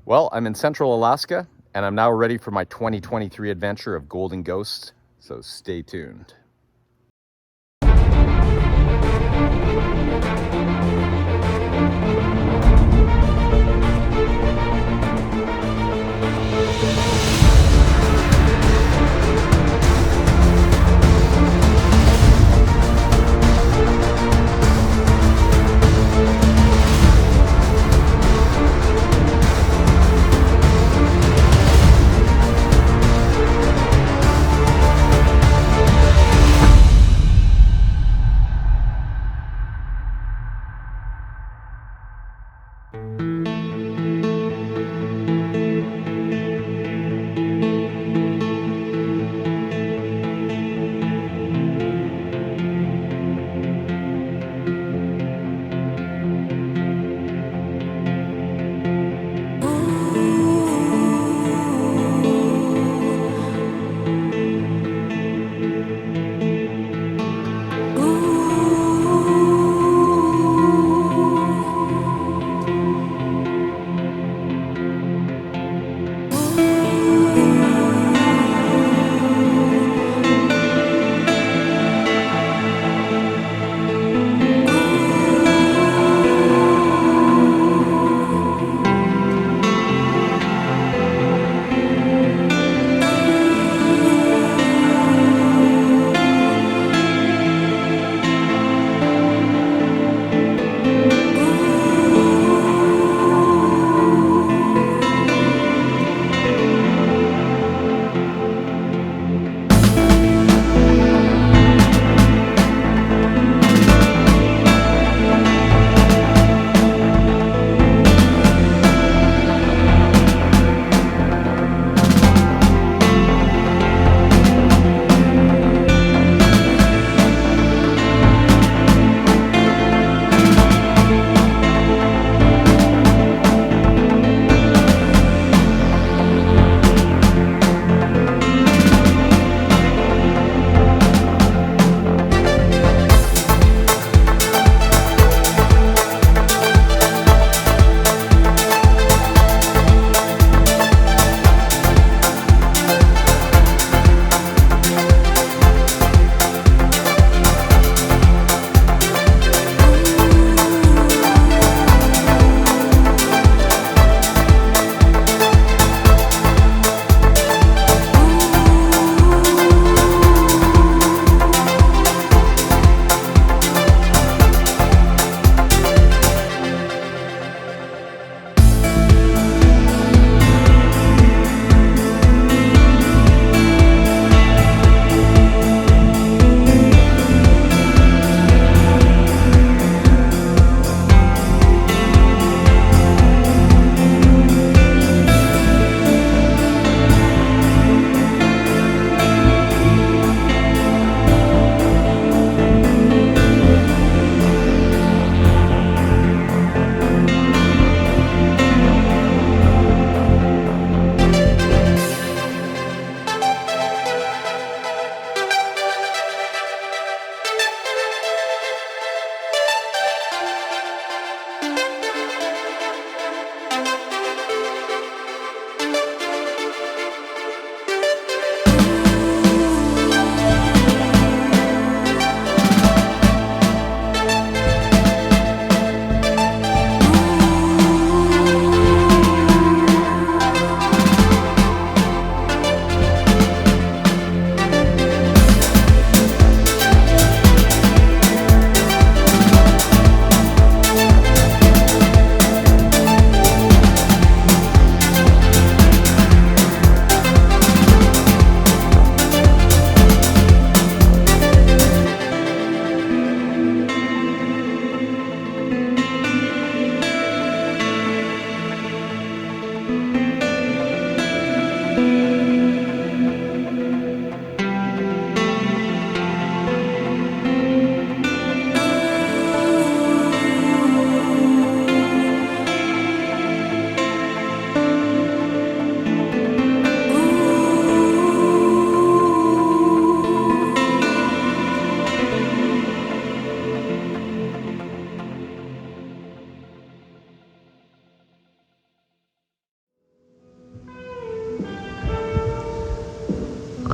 Well, I'm in Central Alaska, and I'm now ready for my 2023 adventure of Golden Ghost, so stay tuned.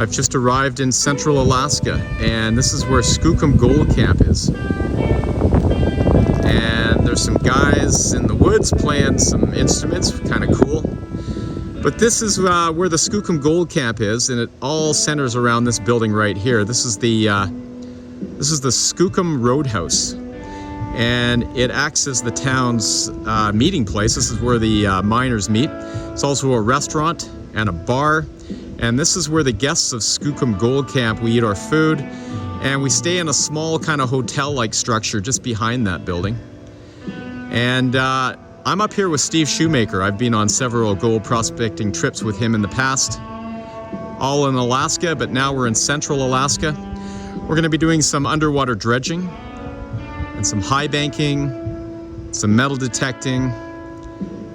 I've just arrived in central Alaska, and this is where Skookum Gold Camp is. And there's some guys in the woods playing some instruments, kind of cool. But this is where the Skookum Gold Camp is, and it all centers around this building right here. This is the Skookum Roadhouse, and it acts as the town's meeting place. This is where the miners meet. It's also a restaurant and a bar. And this is where the guests of Skookum Gold Camp, we eat our food, and we stay in a small kind of hotel-like structure just behind that building. And I'm up here with Steve Shoemaker. I've been on several gold prospecting trips with him in the past, all in Alaska, but now we're in central Alaska. We're going to be doing some underwater dredging and some high banking, some metal detecting,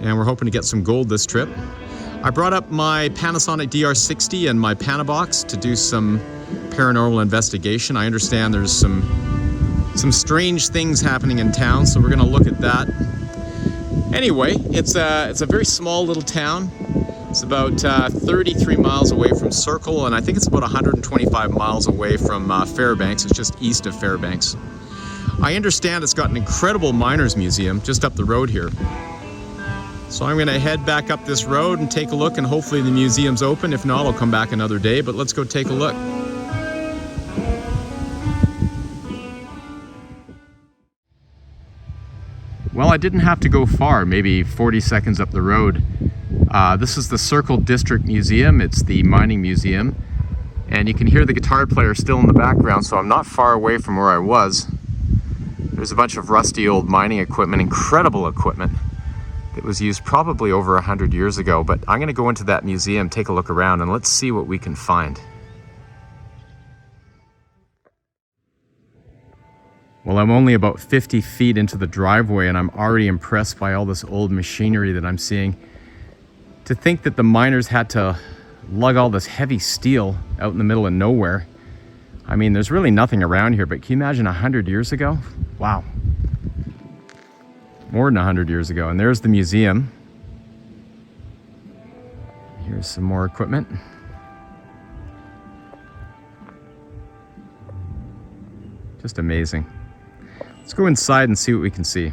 and we're hoping to get some gold this trip. I brought up my Panasonic DR60 and my Panabox to do some paranormal investigation. I understand there's some strange things happening in town, so we're going to look at that. Anyway, it's a very small little town. It's about 33 miles away from Circle, and I think it's about 125 miles away from Fairbanks. It's just east of Fairbanks. I understand it's got an incredible miners museum just up the road here. So I'm going to head back up this road and take a look, and hopefully the museum's open. If not, I'll come back another day, but let's go take a look. Well, I didn't have to go far, maybe 40 seconds up the road. This is the Circle District Museum. It's the mining museum, and you can hear the guitar player still in the background, so I'm not far away from where I was. There's a bunch of rusty old mining equipment, incredible equipment. It was used probably over 100 years ago, but I'm going to go into that museum, take a look around, and let's see what we can find. Well, I'm only about 50 feet into the driveway, and I'm already impressed by all this old machinery that I'm seeing. To think that the miners had to lug all this heavy steel out in the middle of nowhere. I mean, there's really nothing around here, but can you imagine 100 years ago? Wow. More than 100 years ago. And there's the museum. Here's some more equipment. Just amazing. Let's go inside and see what we can see.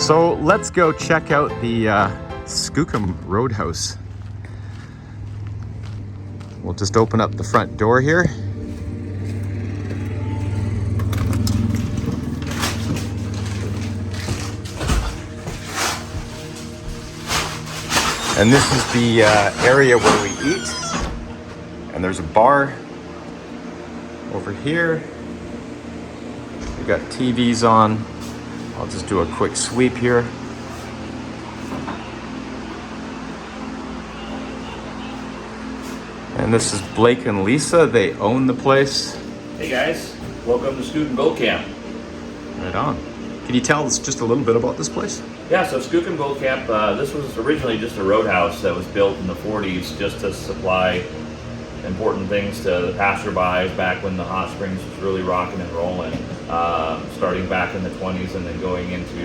So let's go check out the Skookum Roadhouse. We'll just open up the front door here. And this is the area where we eat. And there's a bar over here. We've got TVs on. I'll just do a quick sweep here. And this is Blake and Lisa. They own the place. Hey guys, welcome to Skookum Gold Camp. Right on. Can you tell us just a little bit about this place? Yeah, so Skookum Gold Camp, this was originally just a roadhouse that was built in the 40s just to supply important things to the passerbys back when the hot springs was really rocking and rolling, starting back in the 20s and then going into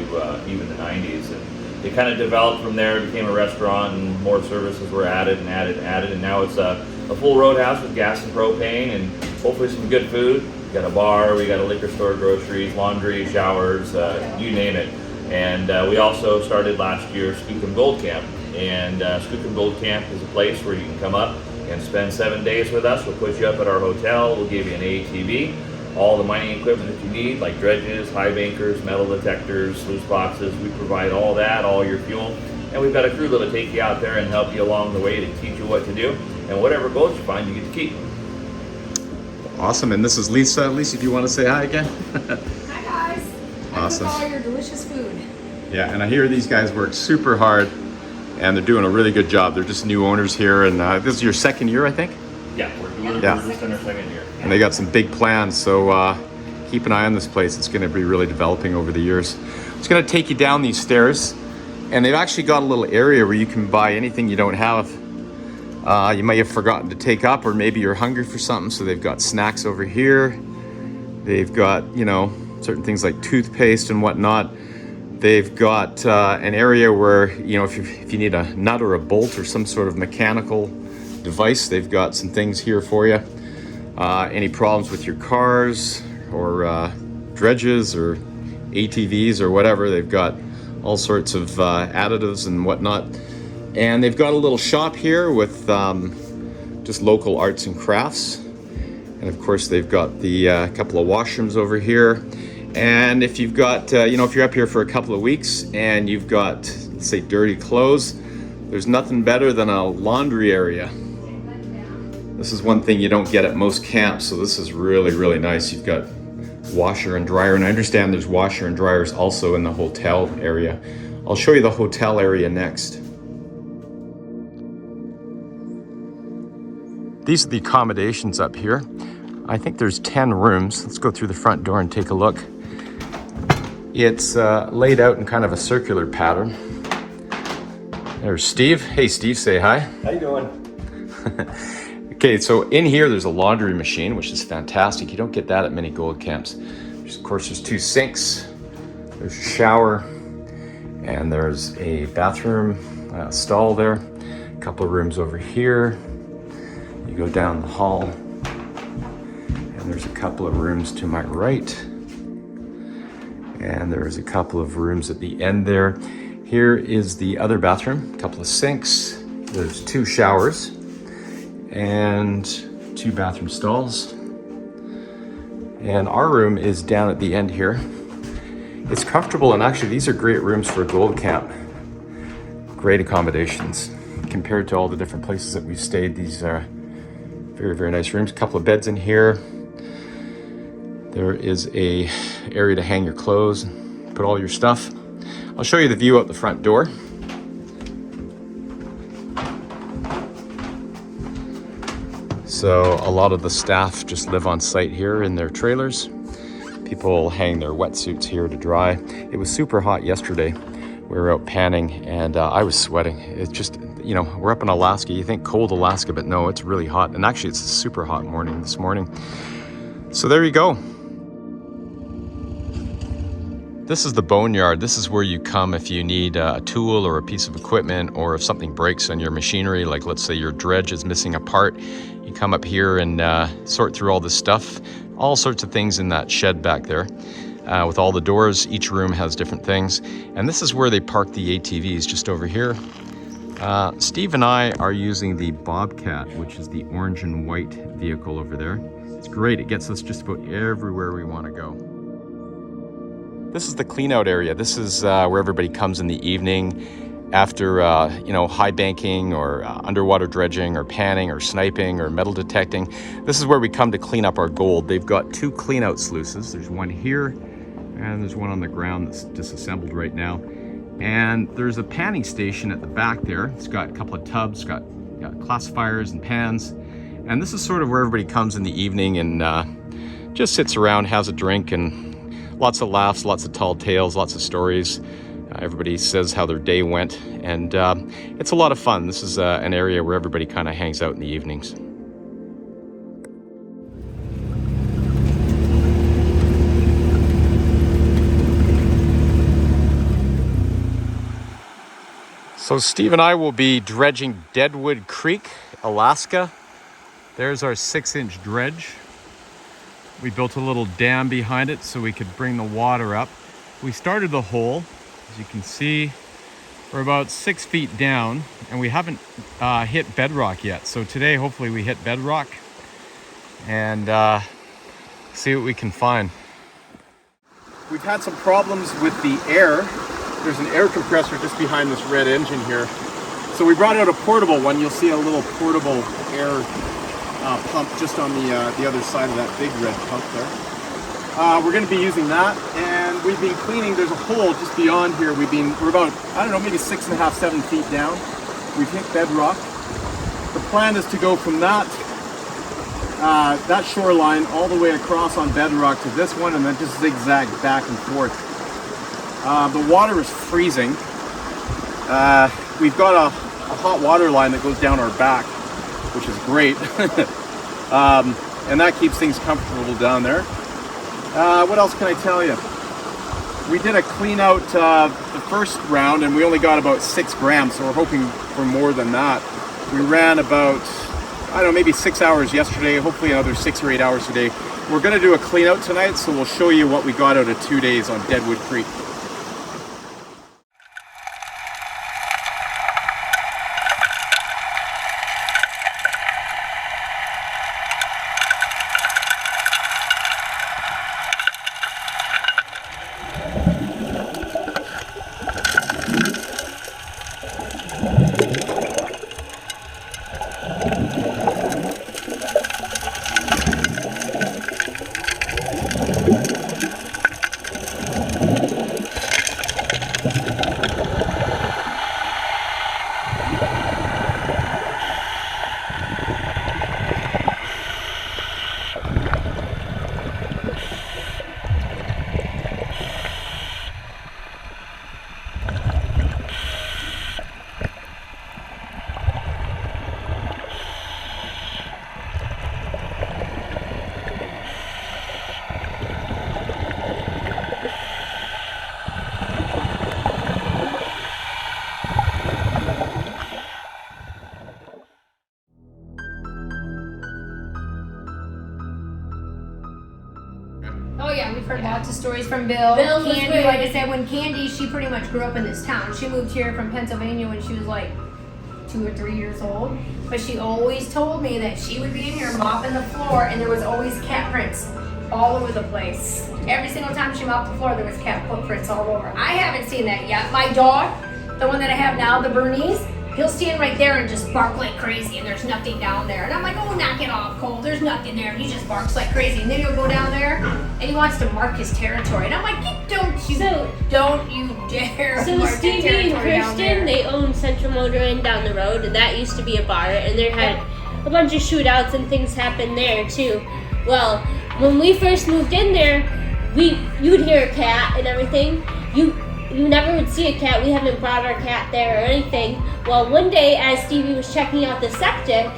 even the 90s. And it kind of developed from there, became a restaurant, and more services were added and added and added, and now it's a full roadhouse with gas and propane and hopefully some good food. We got a bar, we got a liquor store, groceries, laundry, showers, you name it. And we also started last year Skookum Gold Camp. And Skookum Gold Camp is a place where you can come up and spend 7 days with us. We'll put you up at our hotel, we'll give you an ATV, all the mining equipment that you need, like dredges, high bankers, metal detectors, sluice boxes. We provide all that, all your fuel. And we've got a crew that'll take you out there and help you along the way to teach you what to do. And whatever boat you find, you get to keep. Awesome, and this is Lisa. Lisa, if you want to say hi again. Hi guys. Awesome. I cook all your delicious food. Yeah, and I hear these guys work super hard, and they're doing a really good job. They're just new owners here, and this is your second year, I think? Yeah, we're just in our second year. And they got some big plans, so keep an eye on this place. It's going to be really developing over the years. It's going to take you down these stairs, and they've actually got a little area where you can buy anything you don't have. You might have forgotten to take up, or maybe you're hungry for something, so they've got snacks over here. They've got, you know, certain things like toothpaste and whatnot. They've got an area where, you know, if you need a nut or a bolt or some sort of mechanical device, they've got some things here for you. Any problems with your cars or dredges or ATVs or whatever, they've got all sorts of additives and whatnot. And they've got a little shop here with just local arts and crafts. And of course, they've got the couple of washrooms over here. And if you've got, you know, if you're up here for a couple of weeks and you've got, let's say, dirty clothes, there's nothing better than a laundry area. This is one thing you don't get at most camps, so this is really, really nice. You've got washer and dryer, and I understand there's washer and dryers also in the hotel area. I'll show you the hotel area next. These are the accommodations up here. I think there's 10 rooms. Let's go through the front door and take a look. It's laid out in kind of a circular pattern. There's Steve. Hey Steve, say hi. How you doing? Okay, so in here there's a laundry machine, which is fantastic. You don't get that at many gold camps. Of course, there's 2 sinks, there's a shower, and there's a bathroom stall there. A couple of rooms over here. You go down the hall, and there's a couple of rooms to my right. And there's a couple of rooms at the end there. Here is the other bathroom, a couple of sinks. There's 2 showers and 2 bathroom stalls. And our room is down at the end here. It's comfortable, and actually these are great rooms for a gold camp. Great accommodations. Compared to all the different places that we've stayed, these are very, very nice rooms. A couple of beds in here. There is a area to hang your clothes, put all your stuff. I'll show you the view out the front door. So a lot of the staff just live on site here in their trailers. People hang their wetsuits here to dry. It was super hot yesterday. We were out panning, and I was sweating. It's just, you know, we're up in Alaska. You think cold Alaska, but no, it's really hot. And actually it's a super hot morning this morning. So there you go. This is the boneyard. This is where you come if you need a tool or a piece of equipment, or if something breaks on your machinery, like let's say your dredge is missing a part. You come up here and sort through all this stuff. All sorts of things in that shed back there. With all the doors, each room has different things. And this is where they park the ATVs, just over here. Steve and I are using the Bobcat, which is the orange and white vehicle over there. It's great. It gets us just about everywhere we want to go. This is the clean out area. This is where everybody comes in the evening after you know, high banking or underwater dredging or panning or sniping or metal detecting. This is where we come to clean up our gold. They've got 2 clean out sluices. There's one here and there's one on the ground that's disassembled right now. And there's a panning station at the back there. It's got a couple of tubs, got classifiers and pans. And this is sort of where everybody comes in the evening and just sits around, has a drink, and Lots of laughs, lots of tall tales, lots of stories. Everybody says how their day went, and it's a lot of fun. This is an area where everybody kind of hangs out in the evenings. So Steve and I will be dredging Deadwood Creek, Alaska. There's our 6-inch dredge. We built a little dam behind it so we could bring the water up. We started the hole, as you can see, we're about 6 feet down, and we haven't hit bedrock yet. So today, hopefully we hit bedrock and see what we can find. We've had some problems with the air. There's an air compressor just behind this red engine here. So we brought out a portable one. You'll see a little portable air pump just on the other side of that big red pump there. We're going to be using that, and we've been cleaning. There's a hole just beyond here. We're about, I don't know, maybe 6.5, 7 feet down. We've hit bedrock. The plan is to go from that shoreline all the way across on bedrock to this one, and then just zigzag back and forth. The water is freezing. We've got a hot water line that goes down our back, which is great. And that keeps things comfortable down there. What else can I tell you? We did a clean out the first round, and we only got about 6 grams, so we're hoping for more than that. We ran about, I don't know, maybe 6 hours yesterday, hopefully another 6 or 8 hours today. We're gonna do a clean out tonight, so we'll show you what we got out of 2 days on Deadwood Creek. Oh yeah, we've heard lots of stories from Bill. Candy, like I said, when Candy, she pretty much grew up in this town. She moved here from Pennsylvania when she was like 2 or 3 years old. But she always told me that she would be in here mopping the floor, and there was always cat prints all over the place. Every single time she mopped the floor, there was cat footprints all over. I haven't seen that yet. My dog, the one that I have now, the Bernese, he'll stand right there and just bark like crazy, and there's nothing down there. And I'm like, oh, knock it off, Cole. There's nothing there. And he just barks like crazy. And then he'll go down there, and he wants to mark his territory. And I'm like, don't you dare So mark Stevie your and territory down there. Kirsten, they own Central Motor Inn down the road, and that used to be a bar, and there had a bunch of shootouts and things happen there too. Well, when we first moved in there, you'd hear a cat and everything. You never would see a cat. We haven't brought our cat there or anything. Well, one day as Stevie was checking out the septic,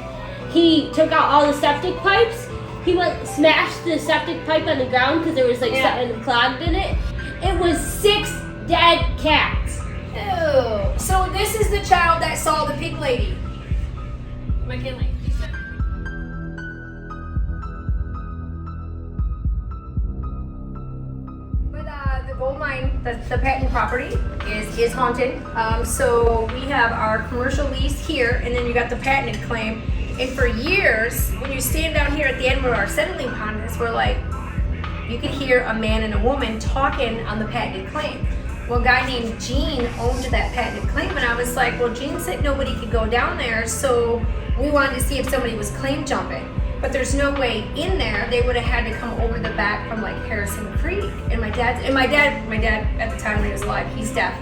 he took out all the septic pipes. He smashed the septic pipe on the ground because there was like something clogged in it. It was 6 dead cats. Ew. So this is the child that saw the pig lady. McKinley. The gold mine, the patent property, is haunted. So we have our commercial lease here, and then you got the patented claim. And for years, when you stand down here at the end where our settling pond is, we're like, you could hear a man and a woman talking on the patented claim. Well, a guy named Gene owned that patented claim, and I was like, well, Gene said nobody could go down there, so we wanted to see if somebody was claim jumping. But there's no way in there. They would have had to come over the back from like Harrison Creek. And my dad at the time when he was alive, he's deaf.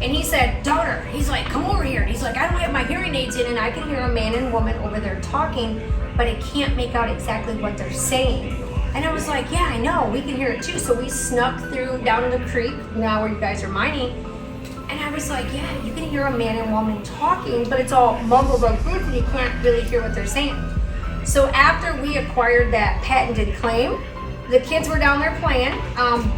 And he said, daughter, he's like, come over here. And he's like, I don't have my hearing aids in, and I can hear a man and woman over there talking, but I can't make out exactly what they're saying. And I was like, yeah, I know, we can hear it too. So we snuck through down to the creek, now where you guys are mining. And I was like, yeah, you can hear a man and woman talking, but it's all mumbled unclear and you can't really hear what they're saying. So after we acquired that patented claim, the kids were down there playing,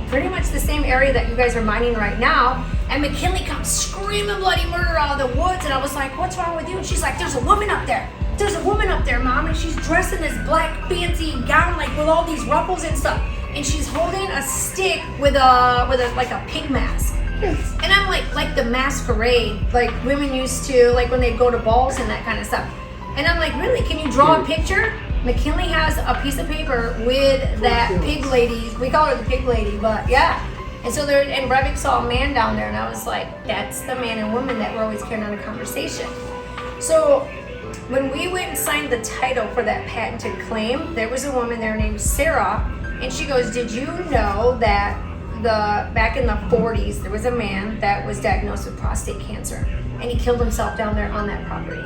pretty much the same area that you guys are mining right now. And McKinley comes screaming bloody murder out of the woods. And I was like, what's wrong with you? And she's like, there's a woman up there. There's a woman up there, Mom. And she's dressed in this black fancy gown, like with all these ruffles and stuff. And she's holding a stick with a pig mask. And I'm like the masquerade, like women used to, like when they go to balls and that kind of stuff. And I'm like, really, can you draw a picture? McKinley has a piece of paper with that pig lady. We call her the pig lady, but yeah. And so there, and Brevik saw a man down there, and I was like, that's the man and woman that we're always carrying on a conversation. So when we went and signed the title for that patented claim, there was a woman there named Sarah, and she goes, did you know that back in the 40s, there was a man that was diagnosed with prostate cancer, and he killed himself down there on that property?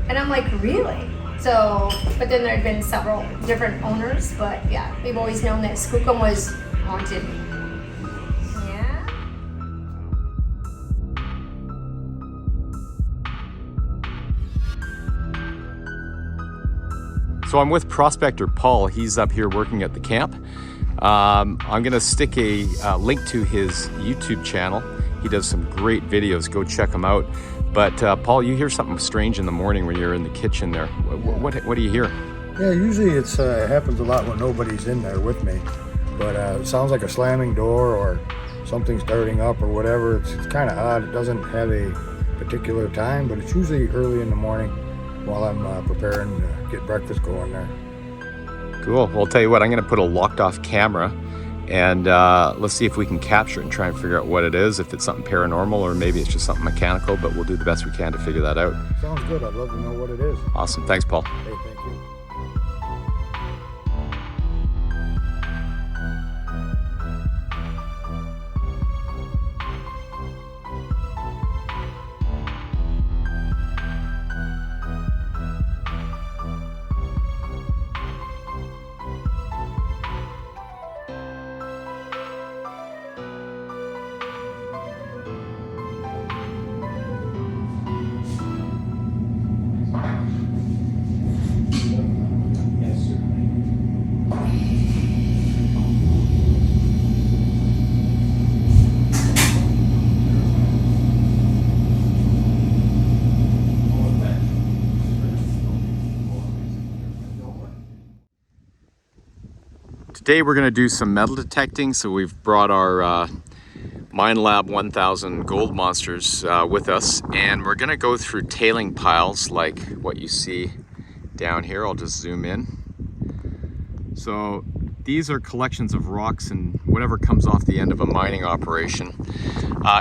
And I'm like, really? So, but then there had been several different owners, but yeah, we've always known that Skookum was haunted. Yeah. So I'm with Prospector Paul. He's up here working at the camp. I'm gonna stick a link to his YouTube channel. He does some great videos, go check him out. But Paul, you hear something strange in the morning when you're in the kitchen there. What do you hear? Yeah, usually it happens a lot when nobody's in there with me. But it sounds like a slamming door or something starting up or whatever. It's kind of odd. It doesn't have a particular time, but it's usually early in the morning while I'm preparing to get breakfast going there. Cool. Well, I'll tell you what, I'm going to put a locked off camera and let's see if we can capture it and try and figure out what it is, if it's something paranormal or maybe it's just something mechanical, but we'll do the best we can to figure that out. Sounds good. I'd love to know what it is. Awesome. Thanks, Paul. Hey, thank you. Today we're going to do some metal detecting, so we've brought our Mine Lab 1000 gold monsters with us, and we're going to go through tailing piles like what you see down here. I'll just zoom in. So these are collections of rocks and whatever comes off the end of a mining operation.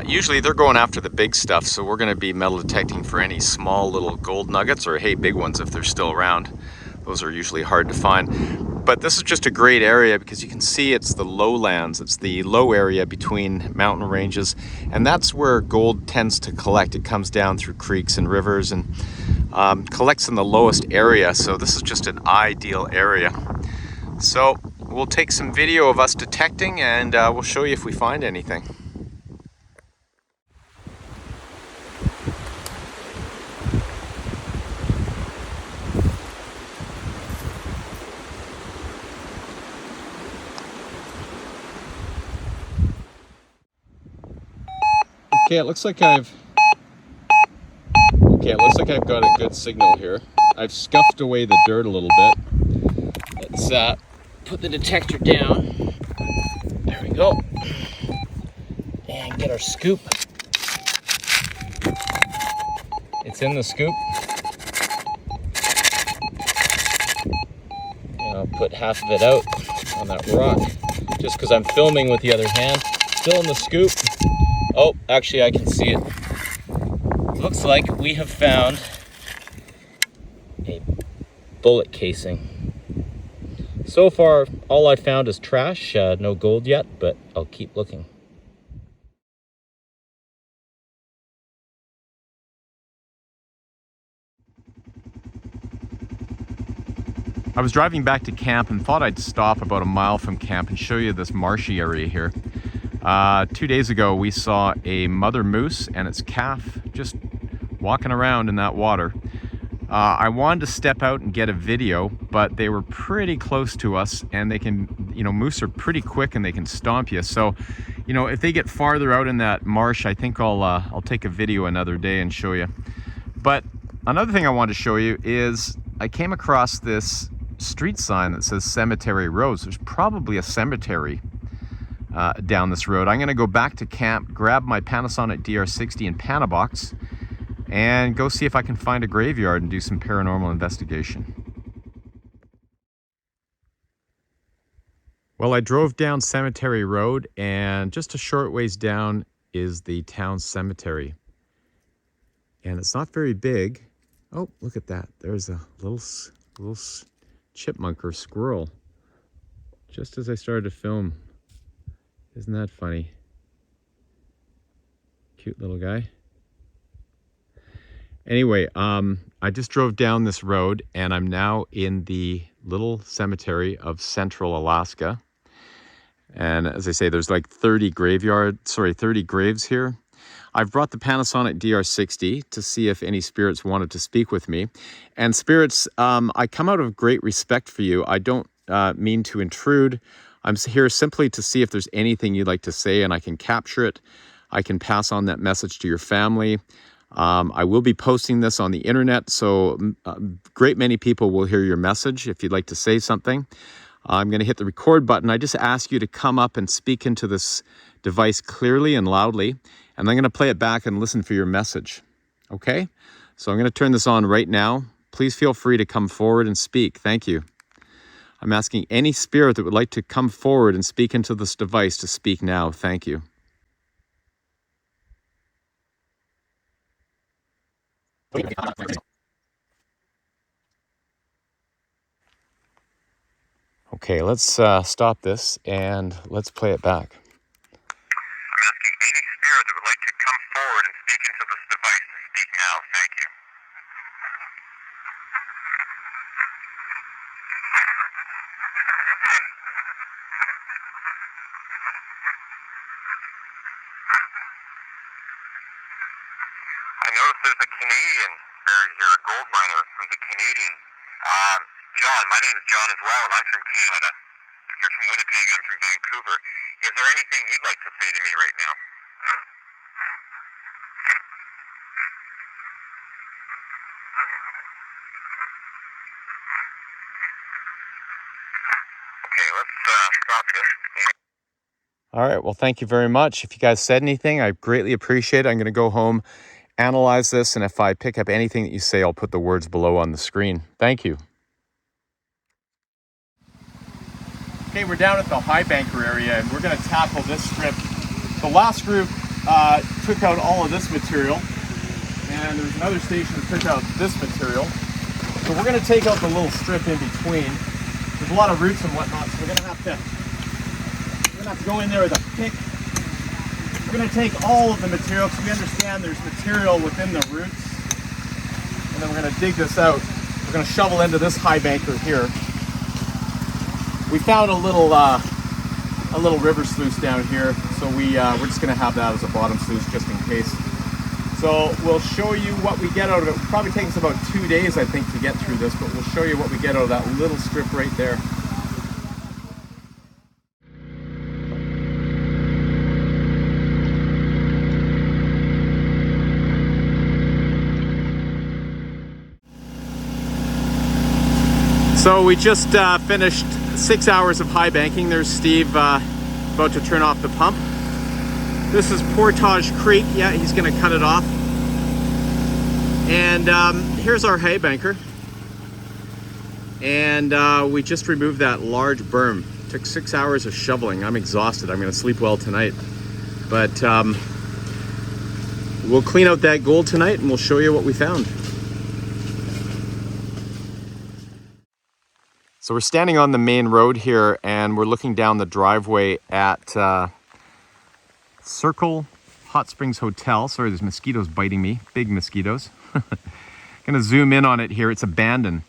Usually they're going after the big stuff, so we're going to be metal detecting for any small little gold nuggets, or hey, big ones if they're still around. Those are usually hard to find. But this is just a great area because you can see it's the lowlands. It's the low area between mountain ranges, and that's where gold tends to collect. It comes down through creeks and rivers and collects in the lowest area. So this is just an ideal area. So we'll take some video of us detecting and we'll show you if we find anything. Okay, it looks like I've got a good signal here. I've scuffed away the dirt a little bit. Let's put the detector down. There we go. And get our scoop. It's in the scoop. And I'll put half of it out on that rock, just because I'm filming with the other hand. Still in the scoop. Oh, actually I can see it. Looks like we have found a bullet casing. So far, all I found is trash, no gold yet, but I'll keep looking. I was driving back to camp and thought I'd stop about a mile from camp and show you this marshy area here. 2 days ago we saw a mother moose and its calf just walking around in that water. I wanted to step out and get a video, but they were pretty close to us, and they can, you know, moose are pretty quick and they can stomp you. So, you know, if they get farther out in that marsh, I think I'll take a video another day and show you. But another thing I wanted to show you is I came across this street sign that says Cemetery Roads. There's probably a cemetery down this road. I'm going to go back to camp, grab my Panasonic DR60 and Panabox, and go see if I can find a graveyard and do some paranormal investigation. Well, I drove down Cemetery Road, and just a short ways down is the town cemetery. And it's not very big. Oh, look at that. There's a little chipmunk or squirrel just as I started to film. Isn't that funny? Cute little guy. Anyway, I just drove down this road and I'm now in the little cemetery of Central Alaska. And as I say, there's like 30 graves here. I've brought the Panasonic DR60 to see if any spirits wanted to speak with me. And spirits, I come out of great respect for you. I don't mean to intrude. I'm here simply to see if there's anything you'd like to say, and I can capture it. I can pass on that message to your family. I will be posting this on the internet, so a great many people will hear your message if you'd like to say something. I'm going to hit the record button. I just ask you to come up and speak into this device clearly and loudly, and I'm going to play it back and listen for your message. Okay? So I'm going to turn this on right now. Please feel free to come forward and speak. Thank you. I'm asking any spirit that would like to come forward and speak into this device to speak now. Thank you. Okay, let's stop this and let's play it back. I'm asking any spirit that would like to come forward and speak into this device to speak now. Thank you. I noticed there's a Canadian buried here, a gold miner who's a Canadian. John, my name is John as well, and I'm from Canada. You're from Winnipeg, I'm from Vancouver. Is there anything you'd like to say to me right now? Okay, let's stop this. All right, well, thank you very much. If you guys said anything, I greatly appreciate it. I'm going to go home, analyze this, and if I pick up anything that you say, I'll put the words below on the screen. Thank you. Okay, we're down at the high banker area, and we're going to tackle this strip. The last group took out all of this material, and there's another station that took out this material. So we're going to take out the little strip in between. There's a lot of roots and whatnot, so we're going to have to go in there with a pick. We're going to take all of the material, because we understand there's material within the roots, and then we're going to dig this out. We're going to shovel into this high banker here. We found a little river sluice down here, so we're just going to have that as a bottom sluice just in case. So we'll show you what we get out of it. It'll probably take us about 2 days, I think, to get through this, but we'll show you what we get out of that little strip right there. So we just finished 6 hours of high banking. There's Steve about to turn off the pump. This is Portage Creek. Yeah, he's going to cut it off. And here's our high banker. And we just removed that large berm. Took 6 hours of shoveling. I'm exhausted. I'm going to sleep well tonight. But we'll clean out that gold tonight and we'll show you what we found. So we're standing on the main road here and we're looking down the driveway at Circle Hot Springs Hotel. Sorry, there's mosquitoes biting me, big mosquitoes. Gonna zoom in on it here, it's abandoned.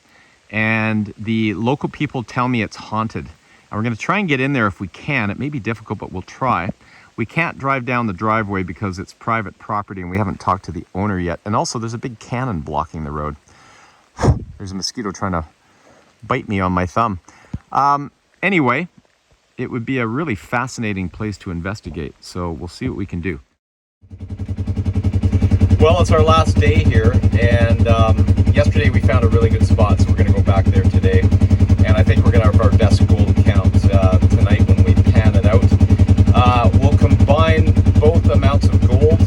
and the local people tell me it's haunted. And we're going to try and get in there if we can. It may be difficult, but we'll try. We can't drive down the driveway because it's private property and we haven't talked to the owner yet. And also there's a big cannon blocking the road. There's a mosquito trying to bite me on my thumb. Anyway, it would be a really fascinating place to investigate. So we'll see what we can do. Well, it's our last day here, and yesterday we found a really good spot, so we're going to go back there today. And I think we're going to have our best gold count tonight when we pan it out. We'll combine both amounts of gold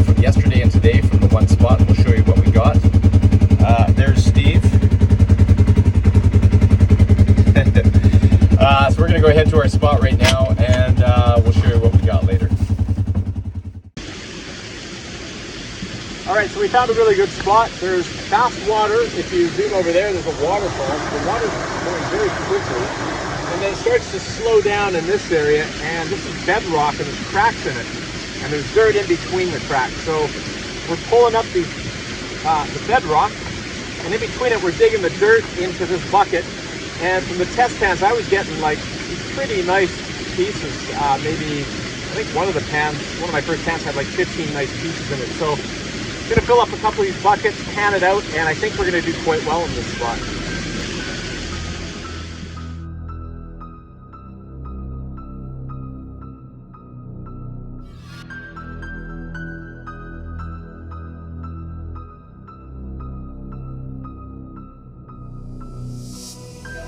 from yesterday and today from the one spot, and we'll show you what we got. There's Steve. So we're going to go ahead to our spot right now, and we'll show you what we got later. All right, so we found a really good spot. There's fast water. If you zoom over there, there's a waterfall. The water's going very quickly. And then it starts to slow down in this area. And this is bedrock, and there's cracks in it. And there's dirt in between the cracks. So we're pulling up the bedrock. And in between it, we're digging the dirt into this bucket. And from the test pans, I was getting like pretty nice pieces. Maybe, I think one of my first pans had like 15 nice pieces in it. So I'm going to fill up a couple of these buckets, pan it out, and I think we're going to do quite well in this spot.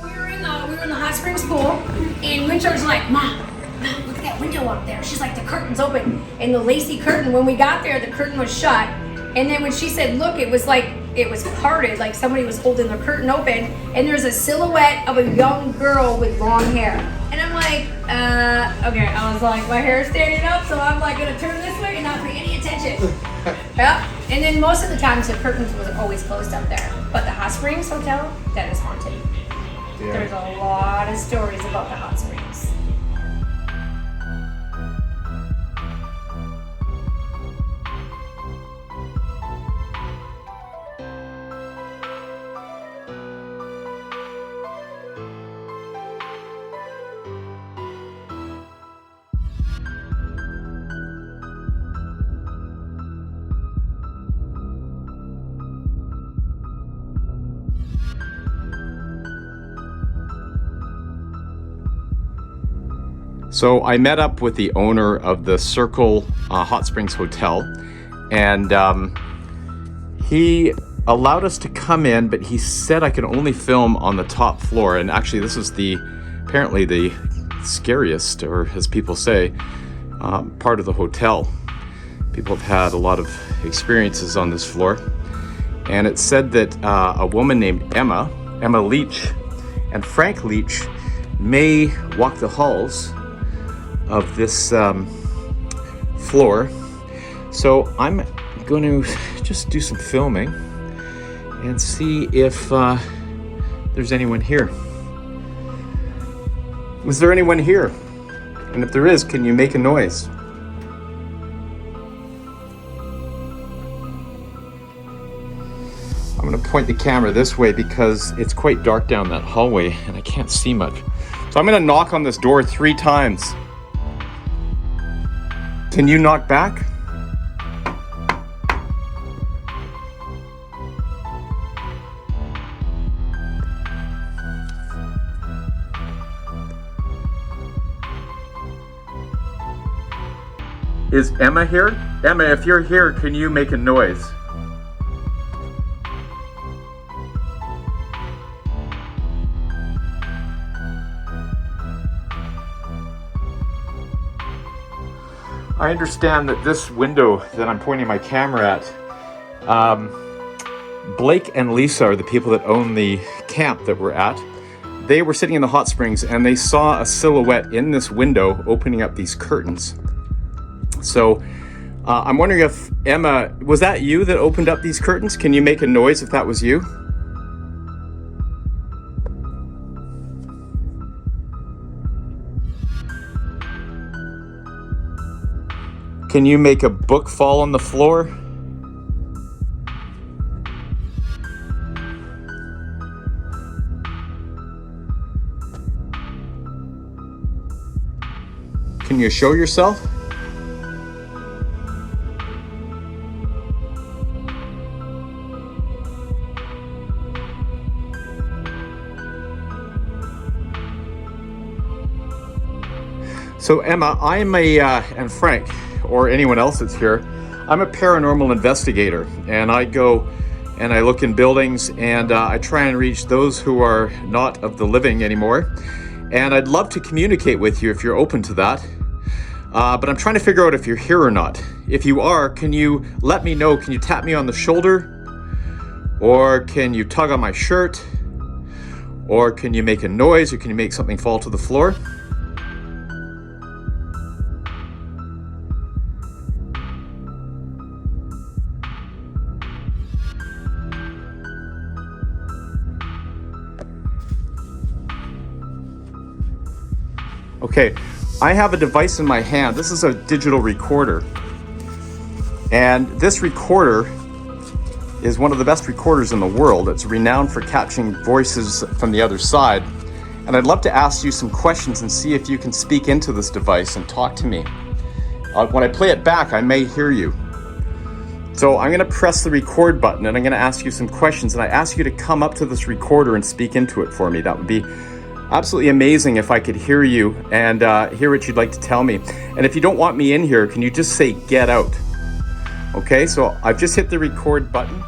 We were in the hot springs pool, and Winter's like, Mom, look at that window up there. She's like, the curtain's open. And the lacy curtain, when we got there, the curtain was shut. And then when she said, look, it was parted, like somebody was holding the curtain open, and there's a silhouette of a young girl with long hair. And I'm like, okay. I was like, my hair's standing up, so I'm like gonna turn this way and not pay any attention. Yeah. And then most of the times the curtains was always closed up there. But the Hot Springs Hotel, that is haunted. Yeah. There's a lot of stories about the Hot Springs. So I met up with the owner of the Circle Hot Springs Hotel, and he allowed us to come in, but he said I could only film on the top floor. And actually this is apparently the scariest, or as people say, part of the hotel. People have had a lot of experiences on this floor. And it said that a woman named Emma Leach, and Frank Leach may walk the halls of this floor. So I'm going to just do some filming and see if there's anyone here. Is there anyone here? And if there is, can you make a noise? I'm going to point the camera this way because it's quite dark down that hallway and I can't see much. So I'm going to knock on this door 3 times. Can you knock back? Is Emma here? Emma, if you're here, can you make a noise? I understand that this window that I'm pointing my camera at, Blake and Lisa are the people that own the camp that we're at. They were sitting in the hot springs and they saw a silhouette in this window opening up these curtains. So I'm wondering if, Emma, was that you that opened up these curtains? Can you make a noise if that was you? Can you make a book fall on the floor? Can you show yourself? So Emma, and Frank, or anyone else that's here, I'm a paranormal investigator, and I go and I look in buildings, and I try and reach those who are not of the living anymore. And I'd love to communicate with you if you're open to that. But I'm trying to figure out if you're here or not. If you are, can you let me know? Can you tap me on the shoulder? Or can you tug on my shirt? Or can you make a noise? Or can you make something fall to the floor? Okay, I have a device in my hand. This is a digital recorder. And this recorder is one of the best recorders in the world. It's renowned for capturing voices from the other side. And I'd love to ask you some questions and see if you can speak into this device and talk to me. When I play it back, I may hear you. So I'm gonna press the record button and I'm gonna ask you some questions, and I ask you to come up to this recorder and speak into it for me. That would be absolutely amazing if I could hear you and hear what you'd like to tell me. And if you don't want me in here, can you just say get out? Okay, so I've just hit the record button.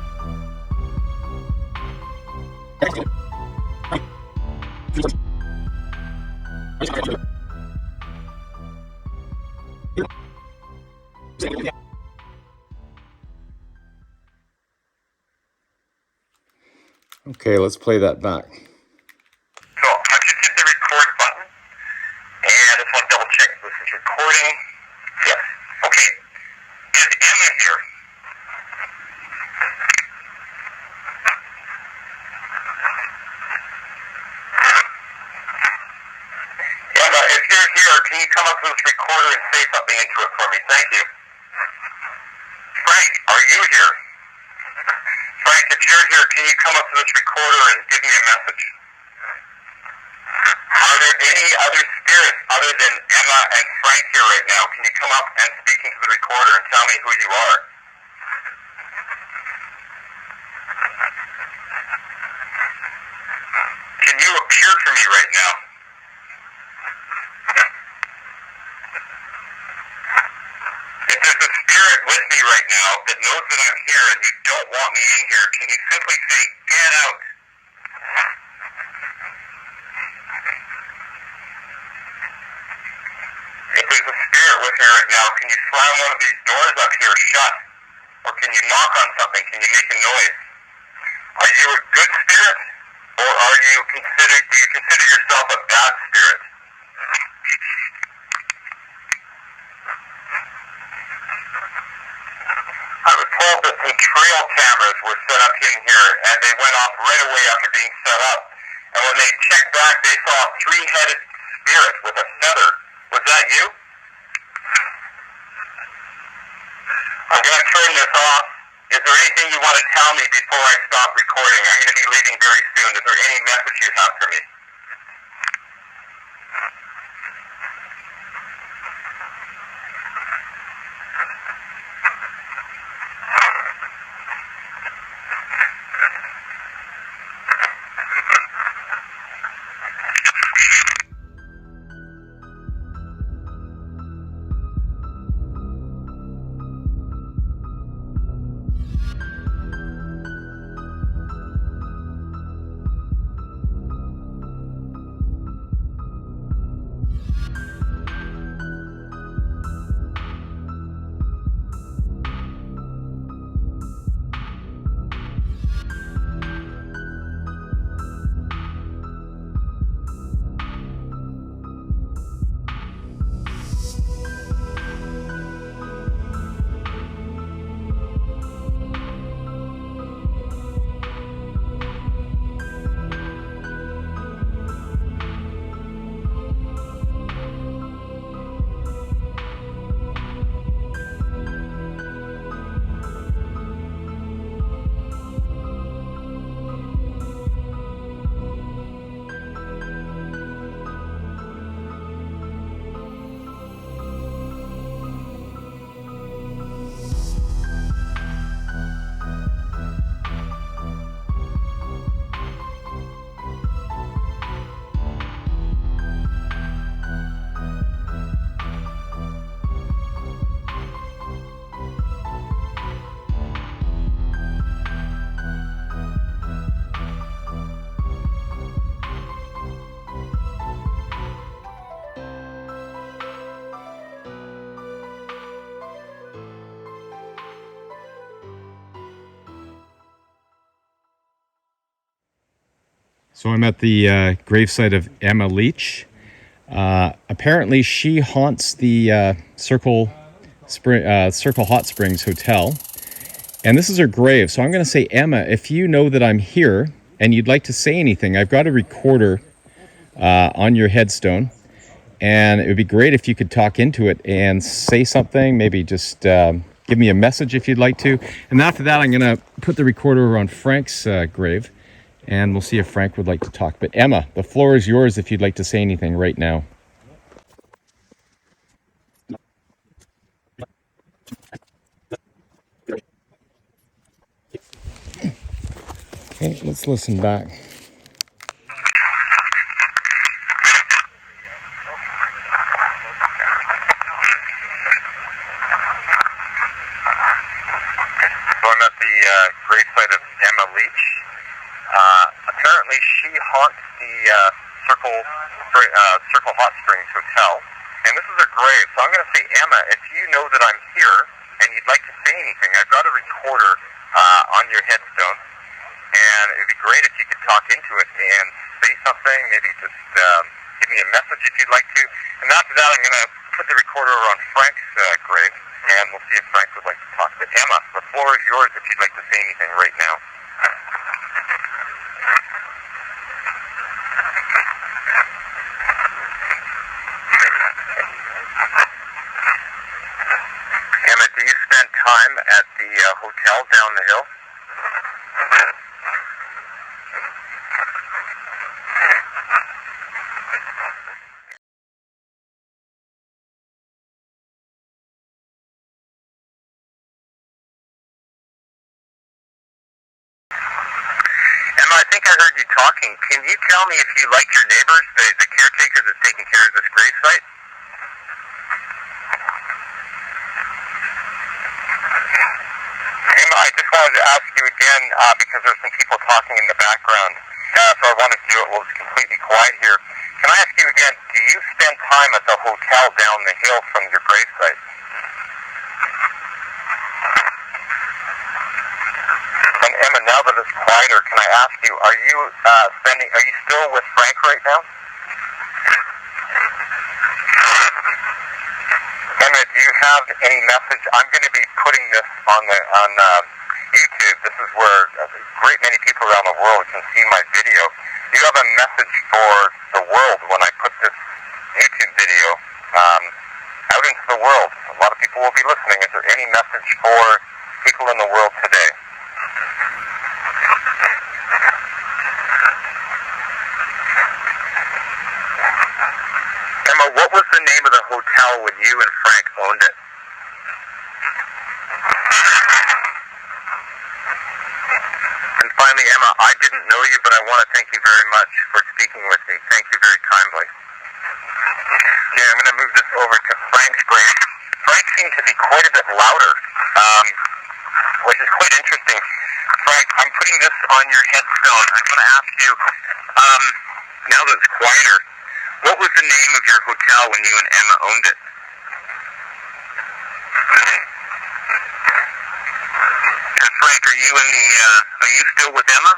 Okay, let's play that back. So I've just hit the record button, and I just want to double check this is recording. Yes. Okay. Is Emma here? Emma, if you're here, can you come up to this recorder and say something into it for me? Thank you. Frank, are you here? Frank, if you're here, can you come up to this recorder and give me a message? Are there any other spirits other than Emma and Frank here right now? Can you come up and speak into the recorder and tell me who you are? Can you appear for me right now? If there's a spirit with me right now that knows that I'm here and you don't want me in here, can you simply say, get out? If there's a spirit with me right now, can you slam one of these doors up here shut? Or can you knock on something? Can you make a noise? Are you a good spirit? Or do you consider yourself a bad spirit? I was told that some trail cameras were set up in here, and they went off right away after being set up. And when they checked back, they saw a three-headed spirit with a feather. Was that you? I'm going to turn this off. Is there anything you want to tell me before I stop recording? I'm going to be leaving very soon. Is there any message you have for me? So I'm at the gravesite of Emma Leach. Apparently she haunts the Circle Hot Springs Hotel. And this is her grave. So I'm going to say, Emma, if you know that I'm here and you'd like to say anything, I've got a recorder on your headstone. And it would be great if you could talk into it and say something, maybe just give me a message if you'd like to. And after that, I'm going to put the recorder on Frank's grave, and we'll see if Frank would like to talk. But Emma, the floor is yours if you'd like to say anything right now. Okay, let's listen back. So I'm at the gravesite of Emma Leach. Apparently she haunts the Circle Hot Springs Hotel, and this is her grave. So I'm going to say, Emma, if you know that I'm here and you'd like to say anything, I've got a recorder on your headstone, and it would be great if you could talk into it and say something, maybe just give me a message if you'd like to. And after that, I'm going to put the recorder on Frank's grave, and we'll see if Frank would like to talk. But Emma, the floor is yours if you'd like to say anything right now. Emma, do you spend time at the hotel down the hill? Emma, I think I heard you talking. Can you tell me if you like your neighbors, the caretaker that's taking care of this gravesite? Emma, I just wanted to ask you again, because there's some people talking in the background, so I wanted to do it while it's completely quiet here. Can I ask you again, do you spend time at the hotel down the hill from your gravesite? And Emma, now that it's quieter, can I ask you, are you still with Frank right now? Emma, do you have any message? I'm going to be putting this on YouTube. This is where a great many people around the world can see my video. Do you have a message for the world when I put this YouTube video out into the world? A lot of people will be listening. Is there any message for people in the world today? Emma, what was the name of the hotel when you and Frank owned it? And finally, Emma, I didn't know you, but I want to thank you very much for speaking with me. Thank you very kindly. Okay, I'm going to move this over to Frank's grave. Frank seemed to be quite a bit louder, which is quite interesting. Frank, I'm putting this on your headstone. I'm going to ask you, now that it's quieter, what was the name of your hotel when you and Emma owned it? And Frank, are you still with Emma?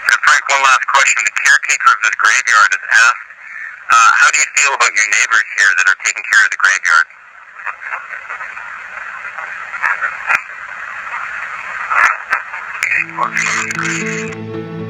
And Frank, one last question. The caretaker of this graveyard has asked, how do you feel about your neighbors here that are taking care of the graveyard? Okay.